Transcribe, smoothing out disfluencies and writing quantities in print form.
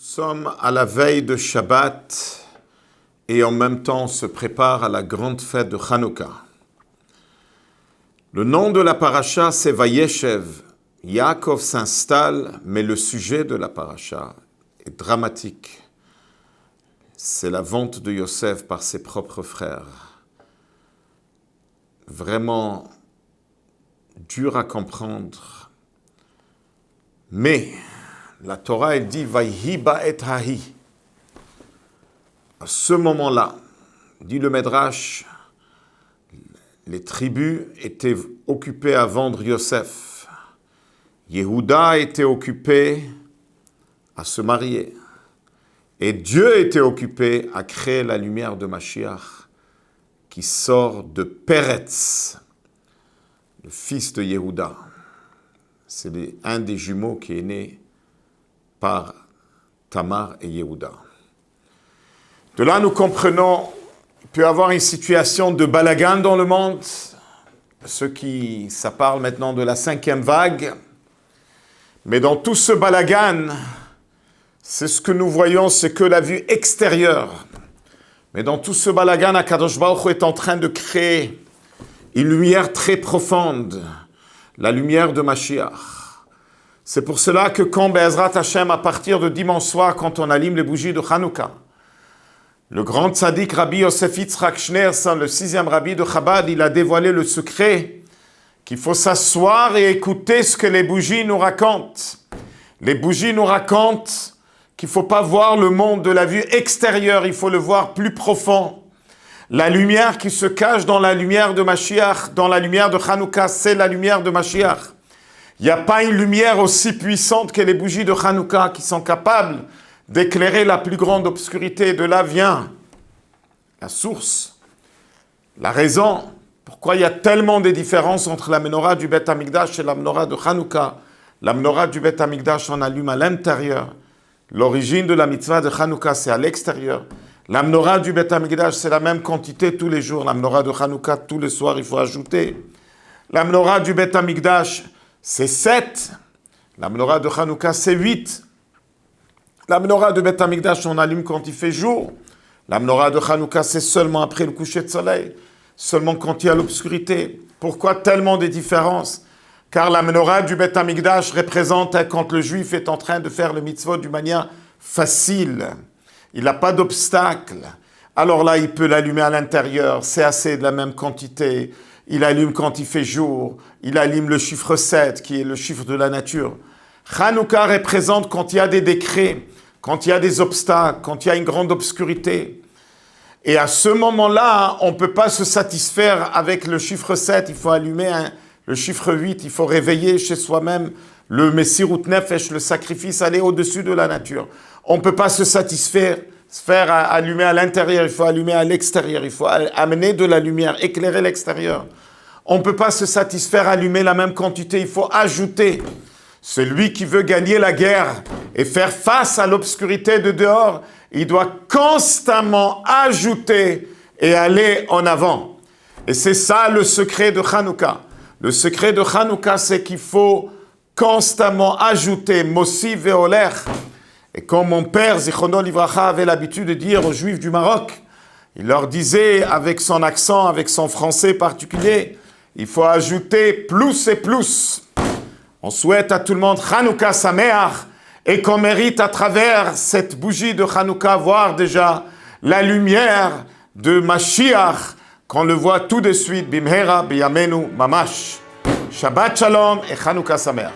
Nous sommes à la veille de Shabbat et en même temps on se prépare à la grande fête de Hanouka. Le nom de la paracha c'est Vayeshev. Yaakov s'installe, mais le sujet de la paracha est dramatique. C'est la vente de Yosef par ses propres frères. Vraiment dur à comprendre. Mais la Torah, elle dit « Vayhi ba'et hahi ». À ce moment-là, dit le Midrash, les tribus étaient occupées à vendre Yosef. Yehuda était occupé à se marier. Et Dieu était occupé à créer la lumière de Mashiach qui sort de Peretz, le fils de Yehuda. C'est un des jumeaux qui est né par Tamar et Yehuda. De là, nous comprenons qu'il peut y avoir une situation de balagan dans le monde. Ça parle maintenant de la 5e vague. Mais dans tout ce balagan, c'est ce que nous voyons, c'est que la vue extérieure. Mais dans tout ce balagan, Akadosh Baruch Hu est en train de créer une lumière très profonde, la lumière de Mashiach. C'est pour cela que quand Be'ezrat Hashem, à partir de dimanche soir, quand on allume les bougies de Hanouka, le grand tzaddik Rabbi Yosef Yitzhak Schneerson, le 6e rabbi de Chabad, il a dévoilé le secret qu'il faut s'asseoir et écouter ce que les bougies nous racontent. Les bougies nous racontent qu'il ne faut pas voir le monde de la vue extérieure, il faut le voir plus profond. La lumière qui se cache dans la lumière de Mashiach, dans la lumière de Hanouka, c'est la lumière de Mashiach. Il n'y a pas une lumière aussi puissante que les bougies de Hanouka qui sont capables d'éclairer la plus grande obscurité. De là vient la source, la raison. Pourquoi il y a tellement de différences entre la menorah du Beth Amikdash et la menorah de Hanouka? La menorah du Beth Amikdash, on allume à l'intérieur. L'origine de la mitzvah de Hanouka, c'est à l'extérieur. La menorah du Beth Amikdash, c'est la même quantité tous les jours. La menorah de Hanouka, tous les soirs, il faut ajouter. La menorah du Beth Amikdash, c'est 7. La menorah de Hanouka, c'est 8. La menorah de Beth Amikdash, on allume quand il fait jour. La menorah de Hanouka, c'est seulement après le coucher de soleil. Seulement quand il y a l'obscurité. Pourquoi tellement de différences? Car la menorah du Beth Amikdash représente quand le juif est en train de faire le mitzvot d'une manière facile. Il n'a pas d'obstacle. Alors là, il peut l'allumer à l'intérieur. C'est assez de la même quantité. Il allume quand il fait jour. Il allume le chiffre 7, qui est le chiffre de la nature. Hanouka représente quand il y a des décrets, quand il y a des obstacles, quand il y a une grande obscurité. Et à ce moment-là, on ne peut pas se satisfaire avec le chiffre 7. Il faut allumer le chiffre 8. Il faut réveiller chez soi-même le Messirut Nefesh, le sacrifice, aller au-dessus de la nature. On ne peut pas se satisfaire, allumer à l'intérieur. Il faut allumer à l'extérieur. Il faut amener de la lumière, éclairer l'extérieur. On ne peut pas se satisfaire, allumer la même quantité. Il faut ajouter. Celui qui veut gagner la guerre et faire face à l'obscurité de dehors, il doit constamment ajouter et aller en avant. Et c'est ça le secret de Hanouka. Le secret de Hanouka, c'est qu'il faut constamment ajouter Mossi ve'oler. Et comme mon père, Zichrono Livracha, avait l'habitude de dire aux Juifs du Maroc, il leur disait avec son accent, avec son français particulier, il faut ajouter plus et plus. On souhaite à tout le monde Hanouka Sameach et qu'on mérite à travers cette bougie de Hanouka voir déjà la lumière de Mashiach qu'on le voit tout de suite Bimhera Biyamenu Mamash. Shabbat Shalom et Hanouka Sameach.